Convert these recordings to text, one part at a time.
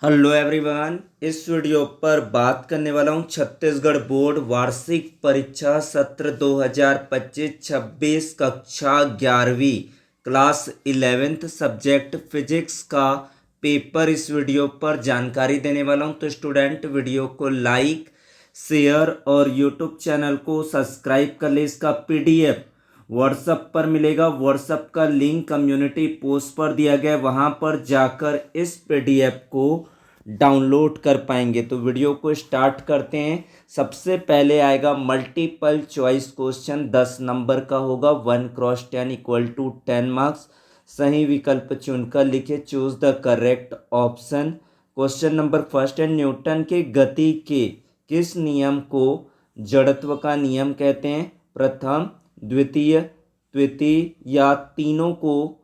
Hello everyone. इस video पर बात करने वाला हूँ छत्तीसगढ़ बोर्ड वार्षिक परीक्षा सत्र 2025-26 कक्षा 11वीं क्लास 11th सब्जेक्ट फिजिक्स का पेपर। इस वीडियो पर जानकारी देने वाला हूँ, तो स्टूडेंट वीडियो को लाइक शेयर और यूट्यूब चैनल को सब्सक्राइब कर ले। इसका पीडीएफ व्हाट्सएप पर मिलेगा। व्हाट्सएप का लिंक कम्युनिटी पोस्ट पर दिया गया है, वहां पर जाकर इस पीडीएफ को डाउनलोड कर पाएंगे। तो वीडियो को स्टार्ट करते हैं। सबसे पहले आएगा मल्टीपल चॉइस क्वेश्चन, 10 नंबर का होगा। 1x10 = 10 marks. सही विकल्प चुनकर लिखे, choose the correct option. Question number first है, न्यूटन के गति के किस नियम को जड़त्व का नियम कहते हैं? प्रथम, द्वितीय, तृतीय या तीनों को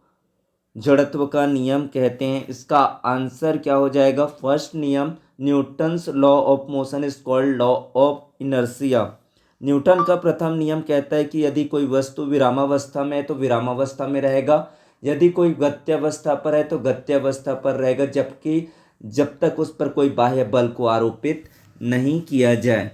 जड़त्व का नियम कहते हैं? इसका आंसर क्या हो जाएगा? फर्स्ट नियम, Newton's law of motion is called law of inertia. Newton का प्रथम नियम कहता है कि यदि कोई वस्तु विरामावस्था में है तो विरामावस्था में रहेगा, यदि कोई गत्यावस्था पर है तो गत्यावस्था पर रहेगा, जबकि जब तक उस पर कोई बाह्य बल को आरोपित नहीं किया जाए।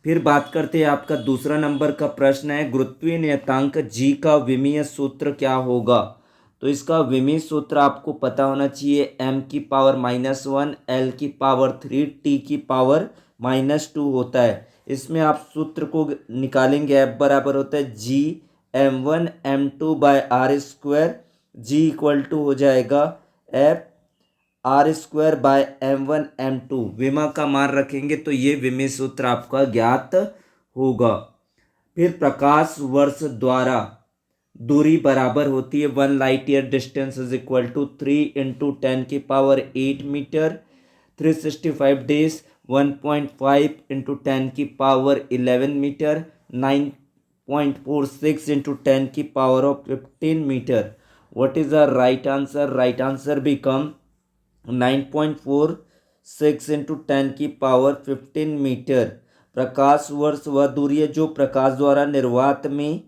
फिर बात करते हैं, आपका दूसरा नंबर का प्रश्न है, गुरुत्वीय नियतांक जी का विमीय सूत्र क्या होगा? तो इसका विमीय सूत्र आपको पता होना चाहिए, m⁻⁻1 l⁻3 t⁻⁻2 होता है। इसमें आप सूत्र को निकालेंगे, F बराबर होता है G m1m2/r²। G = हो जाएगा F r²/m1m2। विमा का मान रखेंगे तो ये विमीय सूत्र आपका ज्ञात होगा। फिर प्रकाश वर्ष द्वारा दूरी बराबर होती है 1 light year distance is equal to 3 × 10⁸ metre. 365 days 1.5 × 10⁻11 metre. 9.46 × 10⁻15 metre. What is the right answer? Right answer become 9.46 × 10⁻15 metre. प्रकाश वर्ष वह दूरी है जो प्रकाश द्वारा निर्वात में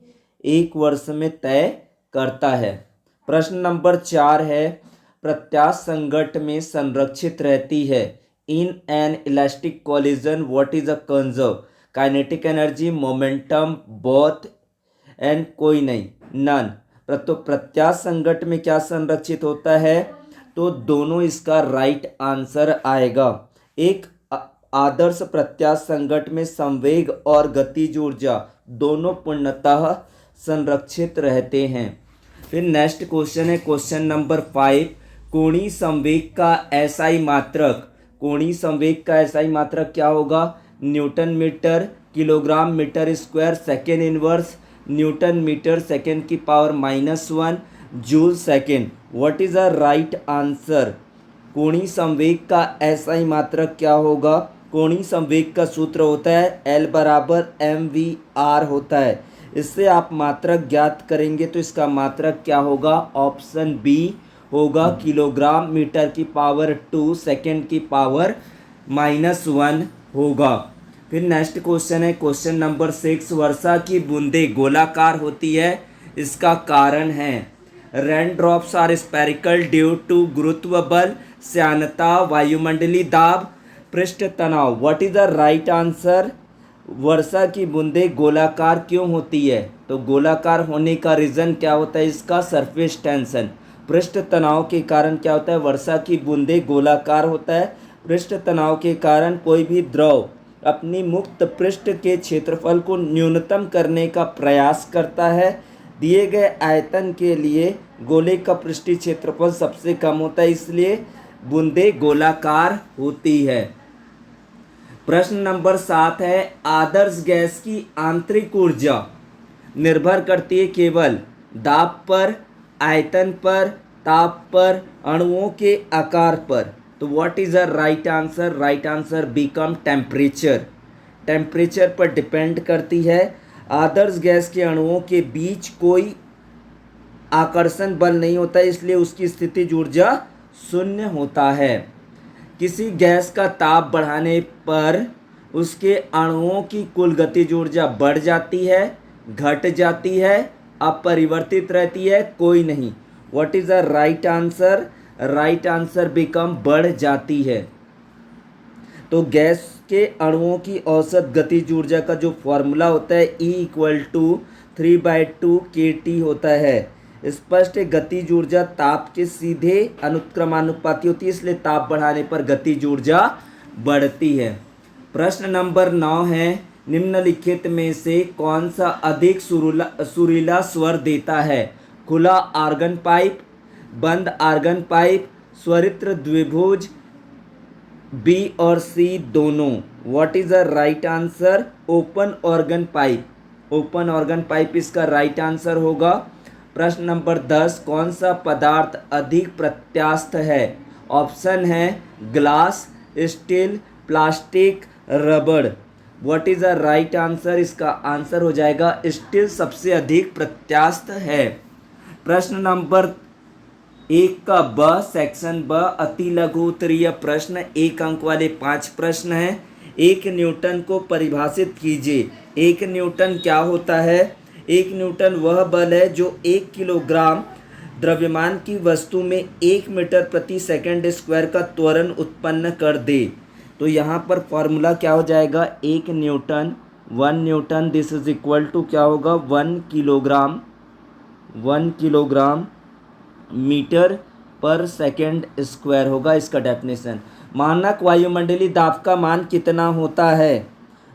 एक वर्ष में तय करता है। प्रश्न नंबर 4 है, प्रत्यास्थ संघट्ट में संरक्षित रहती है in an elastic collision what is a conserve? Kinetic energy, momentum, both and कोई नहीं, नन। तो प्रत्यास्थ संघट्ट में क्या संरक्षित होता है? तो दोनों इसका राइट आंसर आएगा। एक आदर्श प्रत्यास्थ संघट्ट में संवेग और गतिज ऊर्जा दोनों पूर्णतः संरक्षित रहते हैं। फिर नेक्स्ट क्वेश्चन है, क्वेश्चन नंबर 5, कोणीय संवेग का एसआई मात्रक। कोणीय संवेग का एसआई मात्रक क्या होगा? Newton metre kilogram metre square second inverse, newton metre (10⁻⁻1) joule second. What is the right answer? कोणीय संवेग का एसआई मात्रक क्या होगा? कोणीय संवेग का सूत्र होता है L = mv/r होता है। इससे आप मात्रक ज्ञात करेंगे तो इसका मात्रक क्या होगा? ऑप्शन बी होगा, किलोग्राम मीटर (2) सेकेंड (−1) होगा। फिर नेक्स्ट क्वेश्चन है, क्वेश्चन नंबर 6, वर्षा की बूंदें गोलाकार होती है, इसका कारण है? Rain drops are spherical due to गुरुत्व बल, श्यानता, वायुमंडलीय दाब, पृष्ठ तनाव। What is the right answer? वर्षा की बूंदें गोलाकार क्यों होती है? तो गोलाकार होने का रीज़न क्या होता है? इसका सरफेस टेंशन। पृष्ठ तनाव के कारण क्या होता है? वर्षा की बूंदें गोलाकार होता है। पृष्ठ तनाव के कारण कोई भी द्रव अपनी मुक्त पृष्ठ के क्षेत्रफल को न्यूनतम करने का प्रयास करता है। दिए गए आयतन के लिए गोले का पृष्ठीय क्षेत्रफल सबसे कम होता है, इसलिए बूंदें गोलाकार होती है। प्रश्न नंबर 7 है, आदर्श गैस की आंतरिक ऊर्जा निर्भर करती है केवल दाब पर, आयतन पर, ताप पर, अणुओं के आकार पर। तो what is the right answer? Right answer become temperature. Temperature पर डिपेंड करती है। आदर्श गैस के अणुओं के बीच कोई आकर्षण बल नहीं होता है, इसलिए उसकी स्थितिज ऊर्जा शून्य होता है। किसी गैस का ताप बढ़ाने पर उसके अणुओं की कुल गतिज ऊर्जा बढ़ जाती है, घट जाती है, अपरिवर्तित रहती है, कोई नहीं। What is the right answer? Right answer become बढ़ जाती है। तो गैस के अणुओं की औसत गतिज ऊर्जा का जो फॉर्मूला होता है E=3/2 kT होता है। स्पष्ट गतिज ऊर्जा ताप के सीधे अनुक्रमानुपाती होती है, इसलिए ताप बढ़ाने पर गतिज ऊर्जा बढ़ती है। प्रश्न नंबर 9 है, निम्नलिखित में से कौन सा अधिक सुरीला स्वर देता है? खुला आर्गन पाइप, बंद आर्गन पाइप, स्वरित्र द्विभुज, बी और सी दोनों। What is the right answer? Open organ pipe. Open organ pipe इसका राइट आंसर होगा। प्रश्न नंबर 10, कौन सा पदार्थ अधिक प्रत्यास्थ है? ऑप्शन है ग्लास, स्टील, प्लास्टिक, रबड़। What is the right answer? इसका आंसर हो जाएगा स्टील सबसे अधिक प्रत्यास्थ है। प्रश्न नंबर 1 का ब सेक्शन ब अति लघु उत्तरीय प्रश्न, 1 अंक वाले 5 प्रश्न हैं। 1 न्यूटन को परिभाषित कीजिए। 1 न्यूटन क्या होता है? 1 न्यूटन वह बल है जो 1 किलोग्राम द्रव्यमान की वस्तु में 1 मीटर प्रति सेकंड स्क्वायर का त्वरण उत्पन्न कर दे। तो यहाँ पर फॉर्मूला क्या हो जाएगा? 1 newton 1 newton this is equal to क्या होगा? 1 किलोग्राम मीटर पर सेकंड स्क्वायर होगा इसका डेफिनेशन। मानक वायुमंडलीय दाब का मान कितना होता है?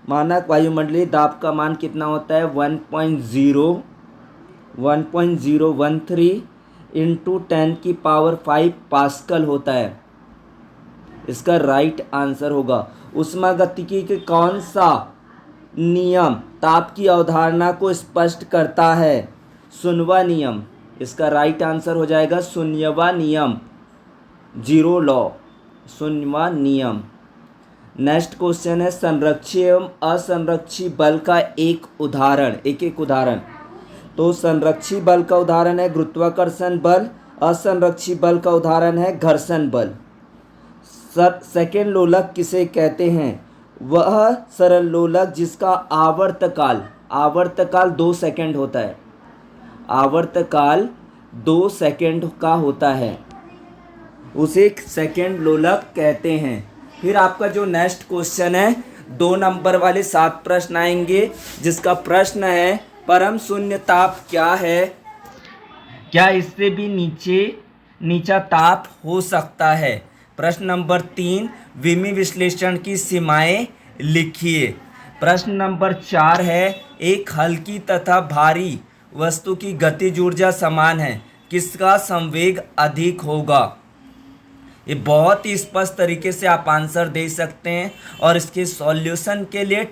मानक वायुमंडलीय दाब का मान कितना होता है? 1.013 इंटू 10⁵ पास्कल होता है। इसका राइट आंसर होगा। ऊष्मागतिकी के कौन सा नियम ताप की अवधारणा को स्पष्ट करता है? शून्यवा नियम। इसका राइट आंसर हो जाएगा शून्यवा नियम, 0 लॉ, शून्यवा नियम। नेक्स्ट क्वेश्चन है, संरक्षी एवं असंरक्षी बल का एक उदाहरण। तो संरक्षी बल का उदाहरण है गुरुत्वाकर्षण बल, असंरक्षी बल का उदाहरण है घर्षण बल। सेकेंड लोलक किसे कहते हैं? वह सरल लोलक जिसका आवर्तकाल 2 सेकंड होता है। आवर्तकाल 2 सेकंड का होता है, उसे सेकंड लोलक कहते हैं। फिर आपका जो नेक्स्ट क्वेश्चन है 2 नंबर वाले 7 प्रश्न आएंगे, जिसका प्रश्न है परम शून्य ताप क्या है? क्या इससे भी नीचा ताप हो सकता है? प्रश्न नंबर 3, विमी विश्लेषण की सीमाएं लिखिए। प्रश्न नंबर 4 है, एक हल्की तथा भारी वस्तु की गतिज ऊर्जा समान है, किसका संवेग अधिक होगा? ये बहुत ही स्पष्ट तरीके से आप आंसर दे सकते हैं। और इसके सॉल्यूशन के लिए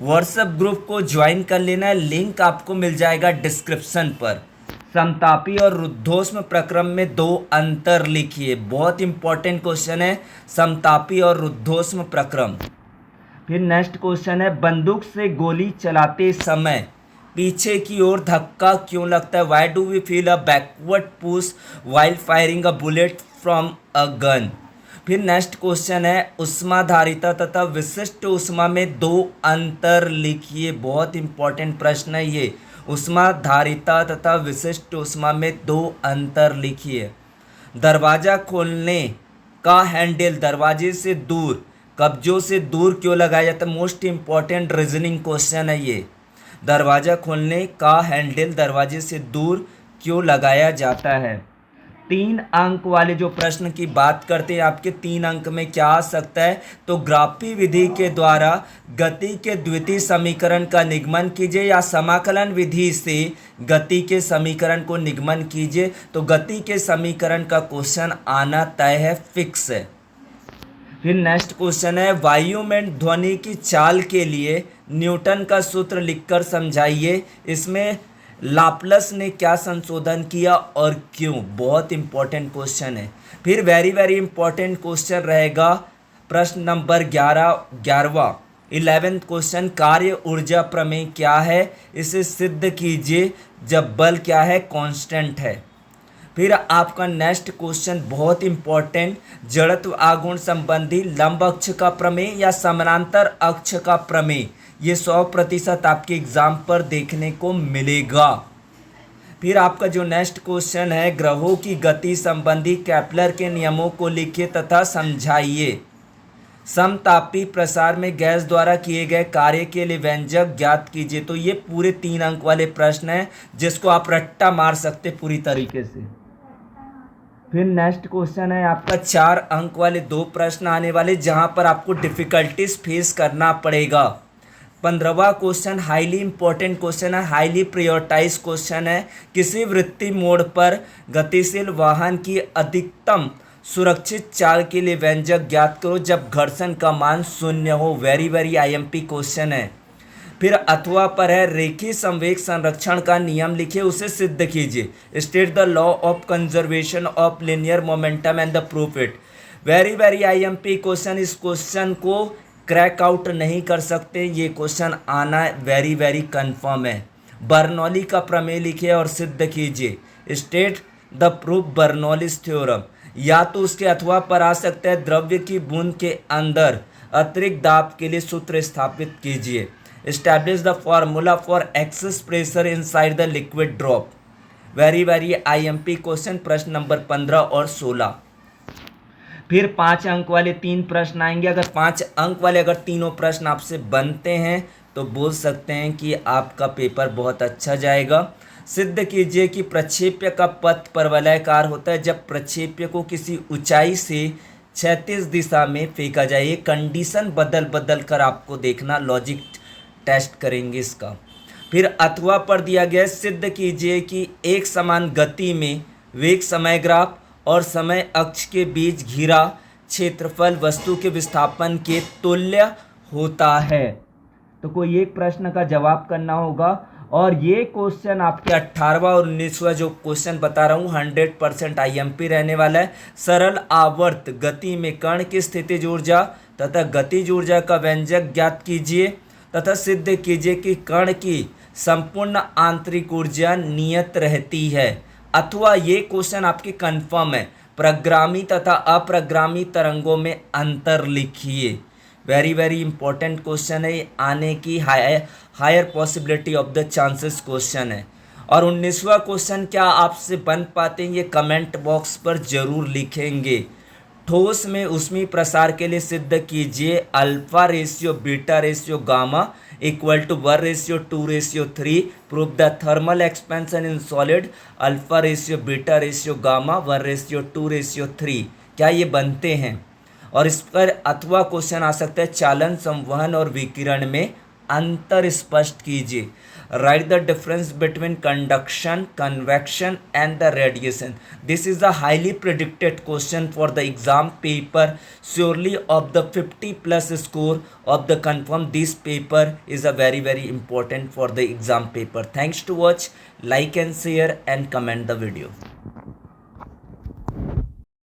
व्हाट्सएप ग्रुप को ज्वाइन कर लेना है, लिंक आपको मिल जाएगा डिस्क्रिप्शन पर। समतापी और रुद्धोष्म प्रक्रम में 2 अंतर लिखिए। बहुत इंपॉर्टेंट क्वेश्चन है समतापी और रुद्धोष्म प्रक्रम। फिर नेक्स्ट क्वेश्चन है, बंदूक से गोली चलाते समय पीछे की ओर धक्का क्यों लगता है? Why do we feel a backward push while firing a bullet from a gun? फिर नेक्स्ट क्वेश्चन है, ऊष्माधारिता तथा विशिष्ट ऊष्मा में 2 अंतर लिखिए। बहुत इंपॉर्टेंट प्रश्न है ये। ऊष्माधारिता तथा विशिष्ट ऊष्मा में 2 अंतर लिखिए। दरवाज़ा खोलने का हैंडल दरवाजे से दूर, कब्जों से दूर क्यों लगाया जाता है? मोस्ट इंपॉर्टेंट रीजनिंग क्वेश्चन है ये। दरवाज़ा खोलने का हैंडल दरवाजे से दूर क्यों लगाया जाता है? 3 अंक वाले जो प्रश्न की बात करते हैं, आपके 3 अंक में क्या आ सकता है? तो ग्राफी विधि के द्वारा गति के द्वितीय समीकरण का निगमन कीजिए या समाकलन विधि से गति के समीकरण को निगमन कीजिए। तो गति के समीकरण का क्वेश्चन आना तय है, फिक्स है। फिर नेक्स्ट क्वेश्चन है, वायु में ध्वनि की चाल के लिए न्यूटन का सूत्र लिखकर समझाइए। इसमें लाप्लास ने क्या संशोधन किया और क्यों? बहुत इंपॉर्टेंट क्वेश्चन है। फिर वेरी इंपॉर्टेंट क्वेश्चन रहेगा प्रश्न नंबर 11वां 11th क्वेश्चन, कार्य ऊर्जा प्रमेय क्या है? इसे सिद्ध कीजिए जब बल क्या है? कांस्टेंट है। फिर आपका नेक्स्ट क्वेश्चन बहुत इंपॉर्टेंट, जड़त्व आघूर्ण संबंधी लंब अक्ष का प्रमेय या समानांतर अक्ष का प्रमेय, ये 100% आपके एग्जाम पर देखने को मिलेगा। फिर आपका जो नेक्स्ट क्वेश्चन है, ग्रहों की गति संबंधी केपलर के नियमों को लिखिए तथा समझाइए। समतापी प्रसार में गैस द्वारा किए गए कार्य के लिए व्यंजक ज्ञात कीजिए। तो ये पूरे 3 अंक वाले प्रश्न हैं जिसको आप रट्टा मार सकते पूरी तरीके से। फिर नेक्स्ट क्वेश्चन है आपका 4 अंक वाले 2 प्रश्न आने वाले जहां पर आपको डिफिकल्टीज फेस करना पड़ेगा। 15वां क्वेश्चन हाईली इंपॉर्टेंट क्वेश्चन है, हाईली प्रायोरिटाइज क्वेश्चन है। किसी वृत्ति मोड़ पर गतिशील वाहन की अधिकतम सुरक्षित चाल के लिए व्यंजक ज्ञात करो जब घर्षण का मान 0 हो। वेरी वेरी आईएमपी क्वेश्चन है। फिर अथवा पर है, रेखीय संवेग संरक्षण का नियम लिखिए, उसे सिद्ध कीजिए। State the law of conservation of linear momentum and the proof it. Very very IMP question. इस क्वेश्चन को क्रैक आउट नहीं कर सकते, ये क्वेश्चन आना वेरी वेरी कंफर्म है। बर्नौली का प्रमेय लिखिए और सिद्ध कीजिए। State the proof Bernoulli's theorem. या तो उसके अथवा पर आ सकता है, द्रव्य की बूंद के अंदर अतिरिक्त दाब के लिए सूत्र स्थापित कीजिए। Establish the formula for excess pressure inside the liquid drop. Very very IMP question, प्रश्न नंबर 15 और 16। फिर 5 अंक वाले 3 प्रश्न आएंगे। अगर 5 अंक वाले अगर तीनों प्रश्न आपसे बनते हैं तो बोल सकते हैं कि आपका पेपर बहुत अच्छा जाएगा। सिद्ध कीजिए कि प्रक्षेप्य का पथ परवलयाकार होता है जब प्रक्षेप्य को किसी ऊंचाई से क्षैतिज दिशा में फेंका जाए। ये कंडीशन बदल बदल कर आपको देखना, लॉजिक टेस्ट करेंगे इसका। फिर अथवा पर दिया गया, सिद्ध कीजिए कि एक समान गति में वेग समय ग्राफ और समय अक्ष के बीच घिरा क्षेत्रफल वस्तु के विस्थापन के तुल्य होता है। तो कोई एक प्रश्न का जवाब करना होगा। और ये क्वेश्चन आपके 18वां और 19वां जो क्वेश्चन बता रहा हूँ 100% आईएमपी रहने वाला है। सरल आवर्त गति में कण की स्थितिज ऊर्जा तथा गतिज ऊर्जा का व्यंजक ज्ञात कीजिए तथा सिद्ध कीजिए कि कण की संपूर्ण आंतरिक ऊर्जा नियत रहती है। अथवा ये क्वेश्चन आपके कंफर्म है, प्रग्रामी तथा अप्रग्रामी तरंगों में अंतर लिखिए। वेरी वेरी इंपॉर्टेंट क्वेश्चन है, आने की higher possibility of the chances question है। और 19वां क्वेश्चन क्या आपसे बन पाते हैं ये कमेंट बॉक्स पर जरूर लिखेंगे। ठोस में ऊष्मीय प्रसार के लिए सिद्ध कीजिए alpha ratio beta ratio gamma equal to 1:2:3। Prove the thermal expansion in solid alpha ratio beta ratio gamma 1:2:3। क्या ये बनते हैं? और इस पर अथवा क्वेश्चन आ सकता है, चालन संवहन और विकिरण में अंतर स्पष्ट कीजिए। Right the difference between conduction, convection and the radiation. This is the highly predicted question for the exam paper surely of the 50+ score of the confirm this paper is a very very important for the exam paper. Thanks to watch, like and share and comment the video.